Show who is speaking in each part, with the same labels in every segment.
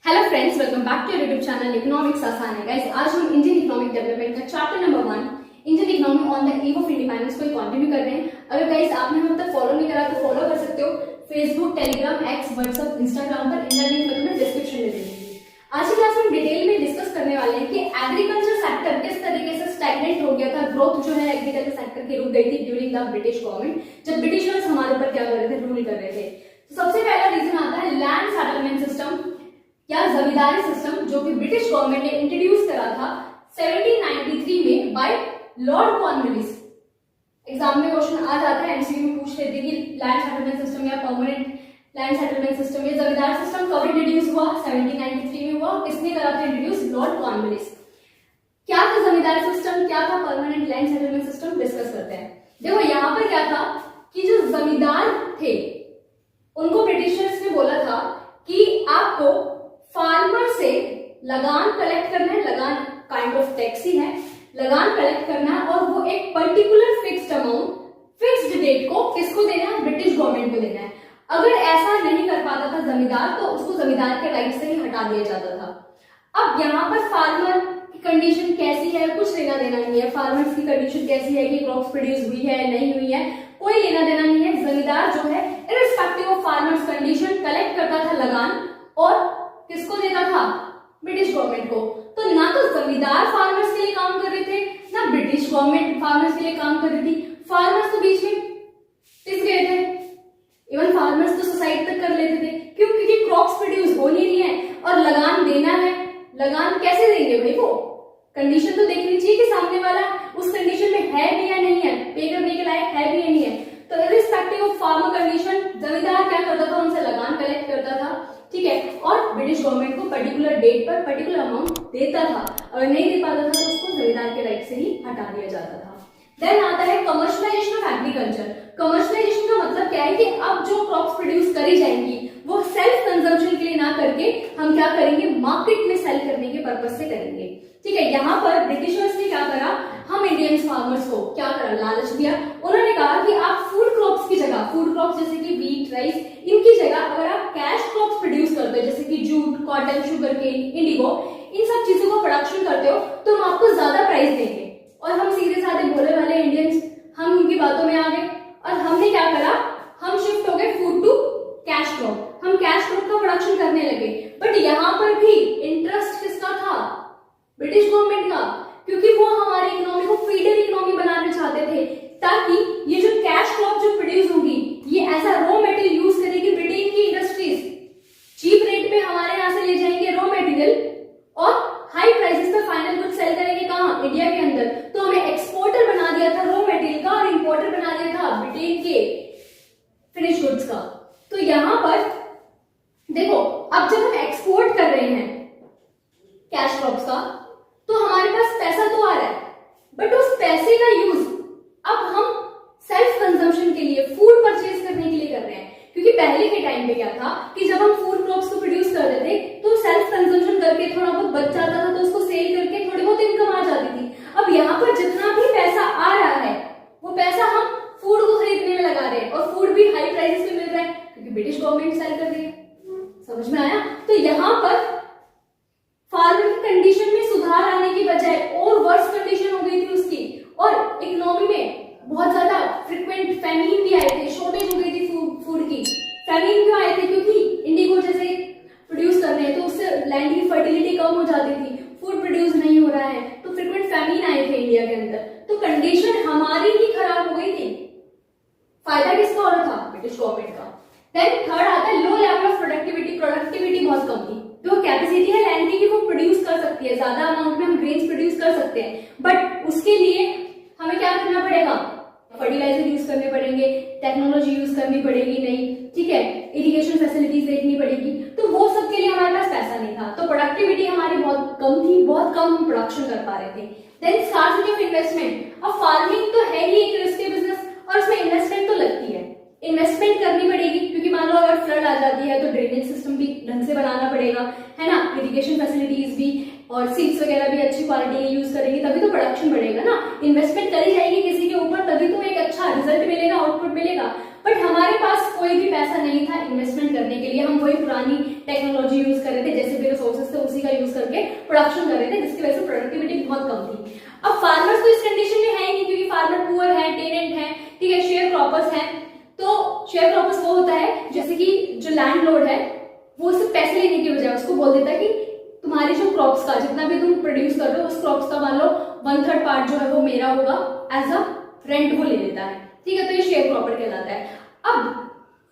Speaker 1: Hello friends, welcome back to YouTube channel economics आसान है। Guys, आज हम इंडियन इकोनॉमिक डेवलपमेंट का chapter number 1 Indian economy on the eve of independence को continue कर रहे हैं। अगर गाइस आपने हम तक फॉलो नहीं करा तो फॉलो कर सकते हो Facebook, Telegram, x, WhatsApp, Instagram पर। इनका लिंक मैं तुम्हें डिस्क्रिप्शन में दे दूंगी। आज की क्लास में डिटेल में डिस्कस करने वाले हैं कि एग्रीकल्चर सेक्टर किस तरीके से स्टैग्नेंट हो गया था, ग्रोथ जो है एग्रीकल्चर सेक्टर की रुक गई थी ड्यूरिंग द ब्रिटिश गवर्नमेंट, जब ब्रिटिशर्स हमारे ऊपर क्या कर रहे थे, रूल कर रहे थे। तो सबसे पहला रीजन आता है लैंड सेटलमेंट सिस्टम या जमींदारी सिस्टम, जो कि ब्रिटिश गवर्नमेंट ने इंट्रोड्यूस करा था 1793 में बाय लॉर्ड कॉर्नवालिस। एग्जाम में क्वेश्चन आ जाता है, एमसीक्यू में पूछ लेते हैं कि लैंड सेटलमेंट सिस्टम या परमानेंट लैंड सेटलमेंट सिस्टम या जमींदारी सिस्टम कब इंट्रोड्यूस हुआ? 1793 में हुआ। किसने करा था इंट्रोड्यूस? Lord Cornwallis. क्या था जमींदारी सिस्टम, क्या था permanent land settlement system, discuss करते हैं। देखो यहाँ पर क्या था कि जो जमींदार थे उनको ब्रिटिशर्स ने बोला था कि आपको फार्मर से लगान कलेक्ट करना है, लगान काइंड ऑफ टैक्स ही है, लगान कलेक्ट करना है और वो एक particular fixed amount fixed date को किसको देना है? ब्रिटिश गवर्नमेंट को देना है। अगर ऐसा नहीं कर पाता था जमींदार तो उसको जमींदार के राइट से ही हटा दिया जाता था। अब यहाँ पर फार्मर की कंडीशन कैसी है कुछ लेना देना नहीं है, फार्मर्स की कंडीशन कैसी है कि क्रॉप्स प्रोड्यूस हुई है नहीं हुई है, कोई लेना देना नहीं है। जमींदार जो है irrespective of farmers condition collect करता था लगान और किसको देता था? ब्रिटिश गवर्नमेंट को। तो ना तो जमींदार फार्मर्स के लिए काम कर रहे थे, ना ब्रिटिश गवर्नमेंट फार्मर्स के लिए काम कर रही थी। फार्मर्स तो बीच में पिस गए थे, इवन फार्मर्स तो सुसाइड तक कर लेते थे। क्यों? क्योंकि क्रॉप्स प्रोड्यूस हो नहीं रही है और लगान देना है। लगान कैसे देंगे भाई? वो कंडीशन तो देखनी चाहिए कि सामने वाला उस कंडीशन में है भी या नहीं है, पे करने के लायक है भी या नहीं है। तो इररिस्पेक्टिव ऑफ फार्मर कंडीशन जमींदार क्या करता था? उनसे लगान कलेक्ट करता था, ठीक है, और ब्रिटिश गवर्नमेंट को पर्टिकुलर डेट पर पर्टिकुलर अमाउंट देता था। अगर नहीं दे पाता था तो उसको जमींदार के राइट से ही हटा दिया जाता था। देन आता है कमर्शियलाइजेशन ऑफ एग्रीकल्चर। कमर्शियलाइजेशन का मतलब क्या है कि अब जो क्रॉप्स प्रोड्यूस करी जाएंगी वो सेल्फ कंजम्पशन के लिए ना करके हम क्या करेंगे? मार्केट में सेल करने के पर्पज से करेंगे, ठीक है। यहाँ पर ब्रिटिशर्स ने क्या करा? हम इंडियन फार्मर्स को क्या करा? लालच दिया। उन्होंने कहा कि आप फूड क्रॉप्स की जगह, फूड क्रॉप्स जैसे कि व्हीट, राइस, इनकी जगह अगर आप कैश क्रॉप्स प्रोड्यूस करते हो जैसे कि jute, cotton, sugar cane, indigo, इन सब चीजों को प्रोडक्शन करते हो तो हम आपको ज्यादा प्राइस देंगे। और हम सीधे साधे भोले वाले इंडियंस, हम उनकी बातों में आ गए और हमने क्या करा? हम शिफ्ट हो गए फूड टू कैश क्रॉप। हम कैश क्रॉप का प्रोडक्शन करने लगे। बट यहाँ पर भी इंटरेस्ट किसका था? ब्रिटिश गवर्नमेंट का, क्योंकि वो हमारी इकोनॉमी को फीडर इकोनॉमी बनाना चाहते थे ताकि ये जो कैश क्रॉप जो प्रोड्यूस होगी ये as a raw material use करेगी ब्रिटेन की इंडस्ट्रीज, चीप रेट पे हमारे यहाँ से ले जाएंगे रॉ मटेरियल और हाई प्राइसेस पे फाइनल गुड सेल करेंगे। कहाँ? इंडिया के अंदर। तो हमें एक्सपोर्टर बना दिया था रॉ मटेरियल का और इंपोर्टर बना दिया था ब्रिटेन के फिनिश गुड्स का। तो यहां पर देखो, अब जब हम एक्सपोर्ट कर रहे हैं कैश क्रॉप्स का तो हमारे पास पैसा तो आ रहा है, बट उस पैसे का यूज अब हम सेल्फ कंजम्पशन के लिए, फूड परचेज करने के लिए कर रहे हैं। क्योंकि पहले के टाइम पे क्या था कि जब हम फूड क्रॉप्स को प्रोड्यूस करते थे तो सेल्फ कंजम्पशन करके थोड़ा बहुत बच जाता था तो उसको सेल करके थोड़ी बहुत इनकम आ जाती थी। अब यहाँ पर जितना भी पैसा आ रहा है वो पैसा हम फूड को खरीदने में लगा रहे हैं और फूड भी हाई प्राइसेस पे मिल रहा है क्योंकि ब्रिटिश गवर्नमेंट सेल कर रही है। समझ में आया? तो यहाँ पर फार्मर की कंडीशन में सुधार आने की बजाय और वर्स कंडीशन हो गई थी उसकी, और इकोनॉमी में बहुत ज्यादा फ्रिक्वेंट फैमिन भी आए थे, शॉर्टेज हो गई थी फूड की। फैमिन क्यों आए थे? क्योंकि इंडिगो जैसे प्रोड्यूस कर रहे हैं तो उससे लैंड की फर्टिलिटी कम हो जाती थी, फूड प्रोड्यूस नहीं हो रहा है, तो फ्रिक्वेंट फैमिन आए थे इंडिया के अंदर। तो कंडीशन हमारी ही खराब हो गई थी। फायदा किसका हो रहा था? ब्रिटिश गवर्नमेंट का। देन थर्ड आता है low level of productivity. Productivity बहुत कम थी। जो कैपेसिटी है लैंड की कि वो प्रोड्यूस कर सकती है, ज्यादा अमाउंट में हम ग्रेन्स प्रोड्यूस कर सकते हैं, बट उसके लिए हमें क्या करना पड़ेगा? फर्टिलाइजर यूज करने पड़ेंगे, टेक्नोलॉजी यूज करनी पड़ेगी नई, ठीक है, इरिगेशन फैसिलिटीज देखनी पड़ेगी। तो वो सब के लिए हमारे पास पैसा नहीं था, तो प्रोडक्टिविटी हमारी बहुत कम थी, बहुत कम हम प्रोडक्शन कर पा रहे थे। Then scarcity of investment. अब फार्मिंग तो है ही एक रिस्की बिजनेस और उसमें इन्वेस्टमेंट तो लगती है, इन्वेस्टमेंट करनी पड़ेगी क्योंकि मान लो अगर फ्लड आ जाती है तो ड्रेनेज सिस्टम भी ढंग से बनाना पड़ेगा, है ना, इरिगेशन फैसिलिटीज भी और सीड्स वगैरह भी अच्छी क्वालिटी के यूज करेंगे तभी तो प्रोडक्शन बढ़ेगा ना। इन्वेस्टमेंट करी जाएगी किसी के ऊपर तभी तो एक अच्छा रिजल्ट मिलेगा, आउटपुट मिलेगा। बट हमारे पास कोई भी पैसा नहीं था इन्वेस्टमेंट करने के लिए, हम वही पुरानी टेक्नोलॉजी यूज कर रहे थे जैसे रिसोर्सेज थे उसी का यूज करके प्रोडक्शन कर रहे थे, जिसकी वजह से प्रोडक्टिविटी बहुत कम थी। अब फार्मर्स तो इस कंडीशन में है ही नहीं, क्योंकि फार्मर पुअर है, टेनेंट है, ठीक है, शेयर क्रॉपर्स है। तो शेयर क्रॉपर्स वो होता है जैसे कि जो लैंडलॉर्ड है वो उससे पैसे लेने की बजाय उसको बोल देता है कि तुम्हारी जो क्रॉप्स का जितना भी तुम प्रोड्यूस कर रहे हो उस क्रॉप्स का मान लो 1/3 पार्ट जो है वो मेरा होगा, एज अ रेंट वो ले लेता है, ठीक है, तो ये शेयर प्रॉपर्टी कहलाता है। अब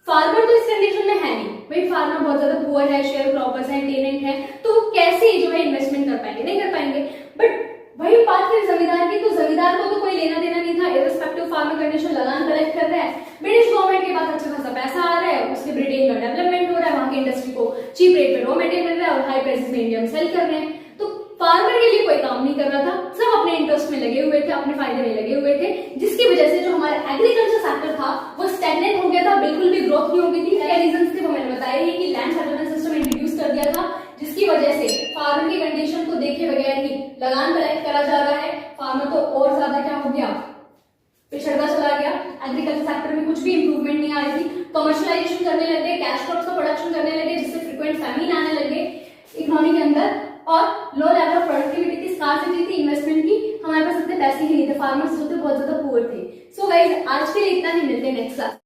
Speaker 1: फार्मर तो इस कंडीशन में है नहीं भाई, फार्मर बहुत ज्यादा पुअर है, शेयर क्रॉपर्स है, टेनेंट है, तो वो कैसे जो है इन्वेस्टमेंट कर पाएंगे, नहीं कर पाएंगे। बट वही बात फिर जमींदार की, तो जमींदार को तो कोई लेना देना नहीं था, इररिस्पेक्टिव फार्मर कंडीशन लगान कलेक्ट कर रहा है, ब्रिटिश गवर्नमेंट के पास अच्छा खासा पैसा आ रहा है, उसके ब्रिटेन का डेवलपमेंट हो रहा है, वहां की इंडस्ट्री को चीप रेट पे रॉ मटेरियल मिल रहा है और हाई प्राइसेस में इंडिया में सेल कर रहे हैं। तो फार्मर के लिए कोई काम नहीं कर रहा था, सब अपने इंटरेस्ट में लगे हुए थे, अपने फायदे में लगे हुए थे, जिसकी वजह से जो हमारा एग्रीकल्चर सेक्टर था वो स्टैग्नेंट हो गया था, बिल्कुल भी ग्रोथ नहीं हो गई थी। क्या रीजंस थे वो मैंने बताया ही कि लैंड सेटलमेंट सिस्टम इंट्रोड्यूस कर दिया था, जिसकी वजह से फार्मर की कंडीशन को देखे बगैर ही लगान कलेक्ट करा जा रहा है, फार्मर तो और ज्यादा क्या हो गया, पिछड़ता चला गया, एग्रीकल्चर सेक्टर में कुछ भी इंप्रूवमेंट नहीं आ रही थी, कमर्शियलाइजेशन करने लगे, कैश क्रॉप्स का प्रोडक्शन करने लगे, जिससे फ्रीक्वेंट फैमिन आने लगे इकोनॉमी के अंदर, और लो लेवल ऑफ प्रोडक्टिविटी थी, स्कार्सिटी थी इन्वेस्टमेंट की, हमारे पास इतने पैसे ही नहीं थे, फार्मर्स जो थे बहुत ज्यादा पुअर थे। सो गाइस आज के लिए इतना ही, मिलते हैं नेक्स्ट क्लास।